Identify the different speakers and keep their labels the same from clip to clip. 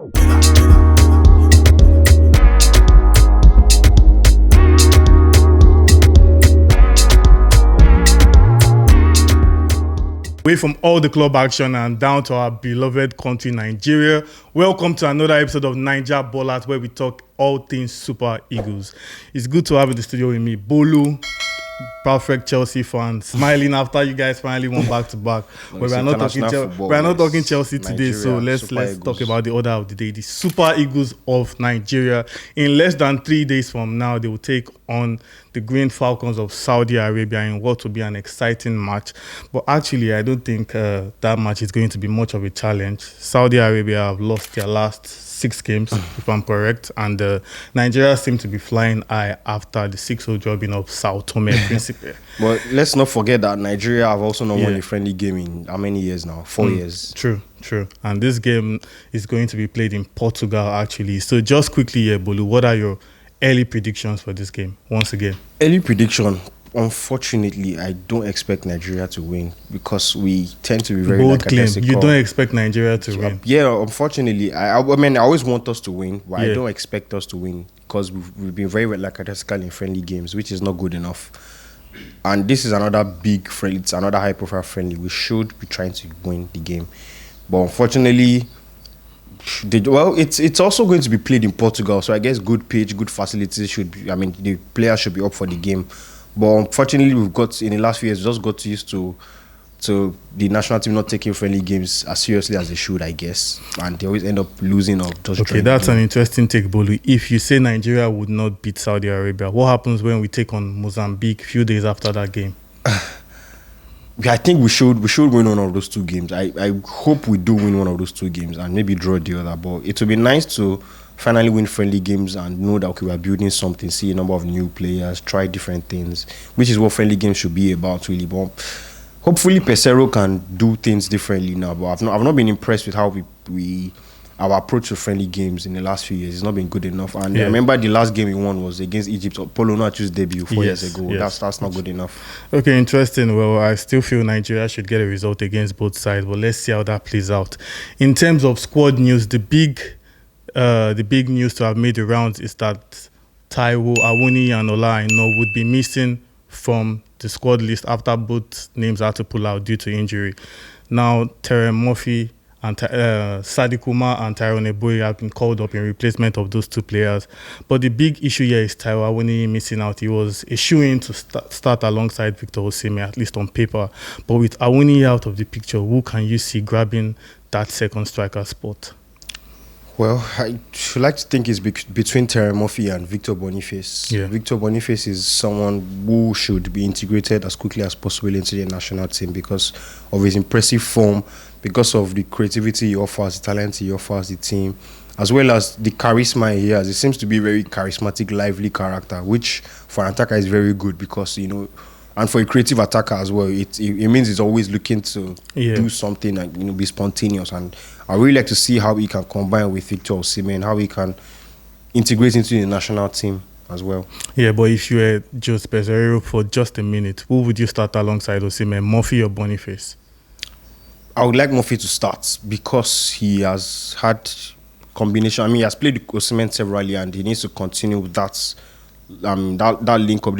Speaker 1: Away from all the club action and down to our beloved country, Nigeria. Welcome to another episode of Naija Ballers, where we talk all things Super Eagles. It's good to have in the studio with me, Bolu, perfect Chelsea fan, smiling after you guys finally won back-to-back. But we're not talking Chelsea today, so let's talk about the order of the day. The Super Eagles of Nigeria. In less than 3 days from now, they will take on the Green Falcons of Saudi Arabia in what will be an exciting match. But actually, I don't think that match is going to be much of a challenge. Saudi Arabia have lost their last 6 games, if I'm correct, and Nigeria seem to be flying high after the 6-0 drubbing of Sao Tome and Principe.
Speaker 2: But let's not forget that Nigeria have also not won a friendly game in how many years now? 4 years.
Speaker 1: True. And this game is going to be played in Portugal, actually. So just quickly here, Bolu, what are your early predictions for this game, once again?
Speaker 2: Early prediction. Unfortunately, I don't expect Nigeria to win because we tend to be very
Speaker 1: bold claim. You don't expect Nigeria to win?
Speaker 2: Yeah, unfortunately. I mean, I always want us to win, but I don't expect us to win because we've been very lackadaisical in friendly games, which is not good enough. And this is another big friendly, it's another high-profile friendly. We should be trying to win the game. But unfortunately, it's also going to be played in Portugal, so I guess good pitch, good facilities should be, the players should be up for the game. But unfortunately, we've got, in the last few years, just got used to the national team not taking friendly games as seriously as they should, I guess. And they always end up losing or just
Speaker 1: Okay, that's an interesting take, Bolu. If you say Nigeria would not beat Saudi Arabia, what happens when we take on Mozambique a few days after that game?
Speaker 2: I think we should win one of those 2 games. I hope we do win one of those 2 games and maybe draw the other. But it would be nice to finally win friendly games and know that we are building something, see a number of new players, try different things, which is what friendly games should be about, really. But hopefully Pesero can do things differently now. But I've not been impressed with how our approach to friendly games in the last few years. It's not been good enough. And I remember the last game we won was against Egypt. Paulo Nacho's debut 4 years ago. Yes. That's not good enough.
Speaker 1: Okay, interesting. Well, I still feel Nigeria should get a result against both sides, but let's see how that plays out. In terms of squad news, the big news to have made the rounds is that Taiwo Awoniyi and Ola Aina would be missing from the squad list after both names had to pull out due to injury. Now, Terence Murphy and Sadiq Umar and Tyrone Eboye have been called up in replacement of those 2 players. But the big issue here is Taiwo Awoniyi missing out. He was a shoo-in to start alongside Victor Osimhen, at least on paper. But with Awoniyi out of the picture, who can you see grabbing that second striker spot?
Speaker 2: Well, I should like to think it's between Terence Murphy and Victor Boniface.
Speaker 1: Yeah.
Speaker 2: Victor Boniface is someone who should be integrated as quickly as possible into the national team because of his impressive form, because of the creativity he offers, the talent he offers the team, as well as the charisma he has. He seems to be a very charismatic, lively character, which for an attacker is very good because, and for a creative attacker as well, it means he's always looking to do something and be spontaneous. And I really like to see how he can combine with Victor Osimhen, how he can integrate into the national team as well. Yeah,
Speaker 1: but if you were just Pesero for just a minute, who would you start alongside Osimhen, Murphy or Boniface?
Speaker 2: I would like Murphy to start because he has had combination. He has played with Osimhen severally and he needs to continue with that link up.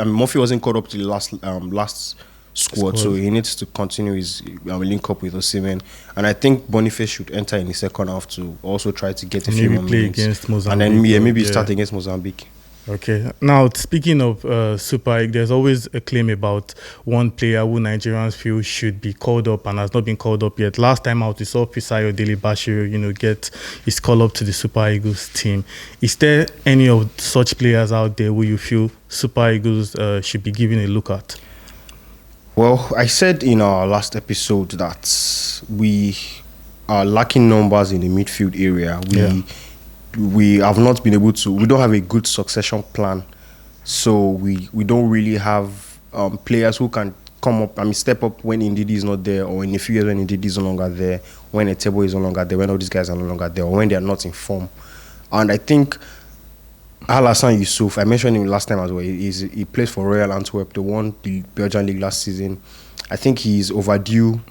Speaker 2: Murphy wasn't caught up to the last squad, so he needs to continue his link up with Osimhen. And I think Boniface should enter in the second half to also try to get a few more minutes.
Speaker 1: Against Mozambique,
Speaker 2: and then maybe start against Mozambique.
Speaker 1: Okay. Now, speaking of Super League, there's always a claim about one player who Nigerians feel should be called up and has not been called up yet. Last time out, we saw Fisayo Dele-Bashiru, get his call up to the Super Eagles team. Is there any of such players out there who you feel Super Eagles should be giving a look at?
Speaker 2: Well, I said in our last episode that we are lacking numbers in the midfield area. We have not been able to. We don't have a good succession plan, so we don't really have players who can come up. Step up when Ndidi is not there, or in a few years when Ndidi is no longer there, when Etebo is no longer there, when all these guys are no longer there, or when they are not in form. And I think Al-Hassan Yusuf, I mentioned him last time as well. He plays for Royal Antwerp. They won the Belgian League last season. I think he's overdue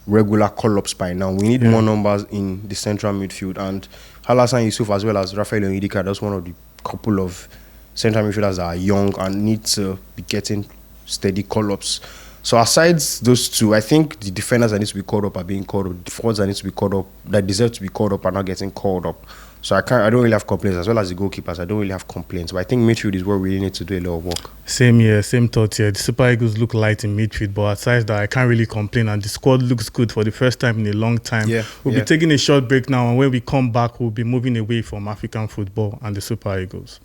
Speaker 2: regular call-ups by now. We need more numbers in the central midfield, and Alassane Yusuf as well as Rafael Onyedika, that's one of the couple of central midfielders that are young and need to be getting steady call-ups. So aside those two, I think the defenders that need to be called up are being called up. The forwards that need to be called up, that deserve to be called up, are not getting called up. So I don't really have complaints, as well as the goalkeepers. I don't really have complaints. But I think midfield is where we really need to do a lot of work.
Speaker 1: Same here, same thought here. The Super Eagles look light in midfield, but aside that, I can't really complain. And the squad looks good for the first time in a long time. We'll be taking a short break now, and when we come back, we'll be moving away from African football and the Super Eagles.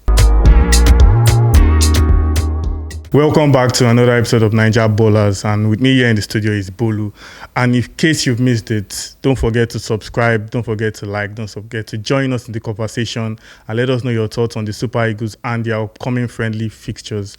Speaker 1: Welcome back to another episode of Naija Ballers, and with me here in the studio is Bolu. And in case you've missed it, don't forget to subscribe, don't forget to like, don't forget to join us in the conversation and let us know your thoughts on the Super Eagles and their upcoming friendly fixtures.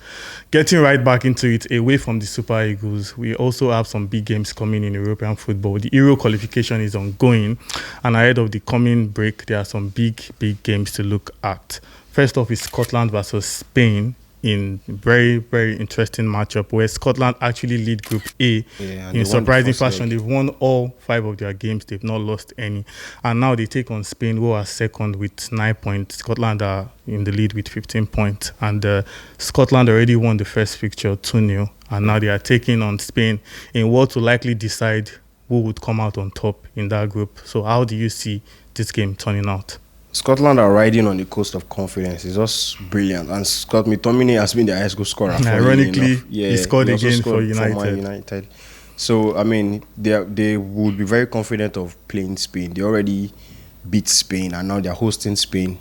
Speaker 1: Getting right back into it, away from the Super Eagles, we also have some big games coming in European football. The Euro qualification is ongoing, and ahead of the coming break, there are some big games to look at. First off is Scotland versus Spain, in very, very interesting matchup where Scotland actually lead Group A in surprising fashion. They've won all 5 of their games. They've not lost any. And now they take on Spain, who are second with 9 points. Scotland are in the lead with 15 points. And Scotland already won the first fixture 2-0. And now they are taking on Spain in what will likely decide who would come out on top in that group. So how do you see this game turning out?
Speaker 2: Scotland are riding on the coast of confidence. It's just brilliant. And Scott McTominay has been the highest goal scorer.
Speaker 1: Ironically, he scored again for
Speaker 2: United. So, I mean, they would be very confident of playing Spain. They already beat Spain, and now they're hosting Spain.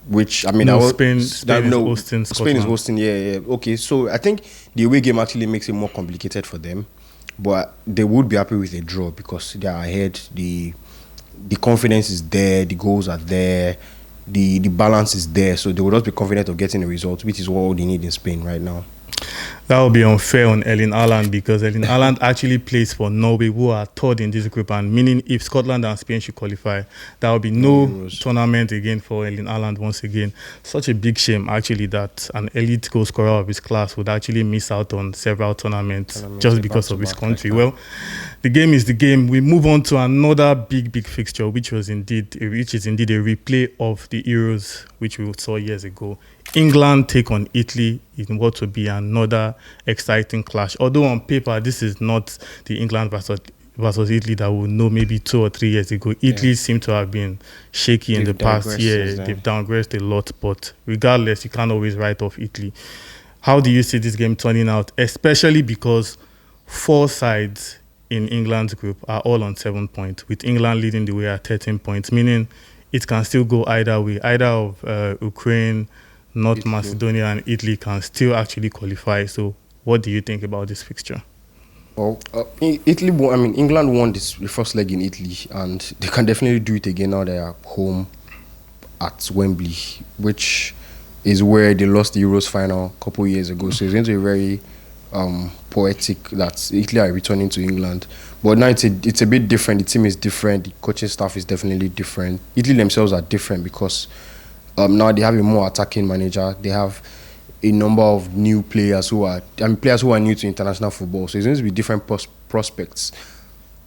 Speaker 2: Which, I mean...
Speaker 1: Spain is hosting Scotland.
Speaker 2: Spain is hosting, Okay, so I think the away game actually makes it more complicated for them. But they would be happy with a draw because they are ahead. The confidence is there, the goals are there, the balance is there, so they will just be confident of getting a result, which is what they need in Spain right now.
Speaker 1: That would be unfair on Erling Haaland because Erling Haaland actually plays for Norway, who are third in this group, and meaning if Scotland and Spain should qualify, there will be no tournament again for Erling Haaland once again. Such a big shame actually that an elite goal scorer of his class would actually miss out on several tournaments just because of his country. Well, the game is the game. We move on to another big fixture, which is indeed a replay of the Euros, which we saw years ago. England take on Italy in what will be another exciting clash. Although on paper, this is not the England versus Italy that we know maybe 2 or 3 years ago. Italy seem to have been shaky in the past year. They've downgressed a lot, but regardless, you can't always write off Italy. How do you see this game turning out, especially because 4 sides in England's group are all on 7 points, with England leading the way at 13 points, meaning it can still go either way. Either of Ukraine, North Macedonia and Italy can still actually qualify. So what do you think about this fixture?
Speaker 2: Well, England won the first leg in Italy, and they can definitely do it again now they are home at Wembley, which is where they lost the Euros final a couple of years ago. So it's going to be very poetic that Italy are returning to England. But now it's a bit different. The team is different. The coaching staff is definitely different. Italy themselves are different because now they have a more attacking manager. They have a number of new players who are new to international football. So it's going to be different prospects,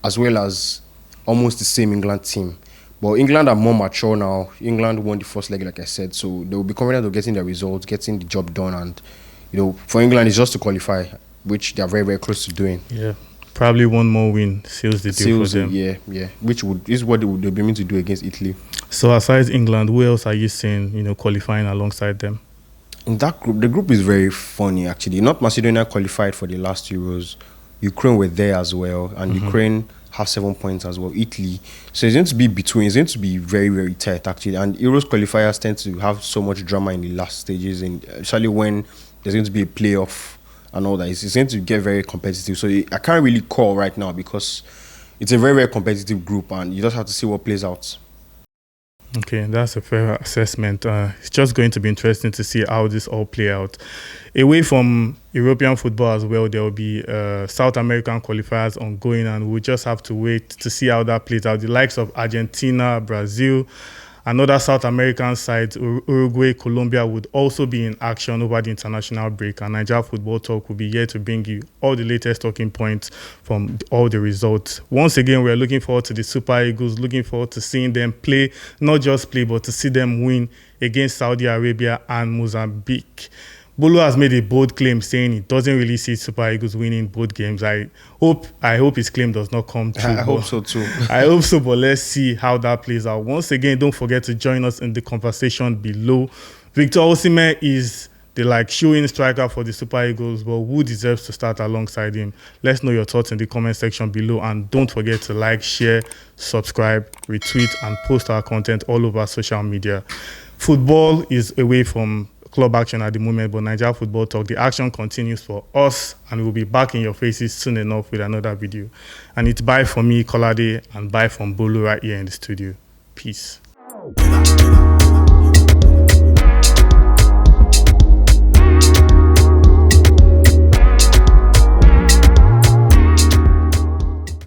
Speaker 2: as well as almost the same England team. But England are more mature now. England won the first leg, like I said, so they will be confident of getting their results, getting the job done, and for England, it's just to qualify, which they are very, very close to doing.
Speaker 1: Yeah, probably one more win seals the deal for them.
Speaker 2: Yeah. Which is what they'll be meant to do against Italy.
Speaker 1: So aside England, who else are you seeing, qualifying alongside them?
Speaker 2: In that group, the group is very funny actually. North Macedonia qualified for the last Euros. Ukraine were there as well, and Ukraine have 7 points as well. Italy. So it's going to be between. It's going to be very, very tight actually. And Euros qualifiers tend to have so much drama in the last stages, and especially when there's going to be a playoff and all that. It's going to get very competitive. So I can't really call right now because it's a very, very competitive group, and you just have to see what plays out.
Speaker 1: Okay, that's a fair assessment. It's just going to be interesting to see how this all play out. Away from European football as well, there will be South American qualifiers ongoing, and we'll just have to wait to see how that plays out. The likes of Argentina, Brazil, Another South American side, Uruguay, Colombia, would also be in action over the international break, and Naija Football Talk will be here to bring you all the latest talking points from all the results. Once again, we're looking forward to the Super Eagles, looking forward to seeing them play, not just play, but to see them win against Saudi Arabia and Mozambique. Bolo has made a bold claim saying he doesn't really see Super Eagles winning both games. I hope his claim does not come true.
Speaker 2: I hope so too.
Speaker 1: I hope so, but let's see how that plays out. Once again, don't forget to join us in the conversation below. Victor Osimhen is the shoo-in striker for the Super Eagles, but who deserves to start alongside him? Let's know your thoughts in the comment section below, and don't forget to like, share, subscribe, retweet, and post our content all over social media. Football is away from club action at the moment, but Naija Football Talk, the action continues for us, and we'll be back in your faces soon enough with another video. And it's bye from me, Kolade, and bye from Bolo right here in the studio. Peace.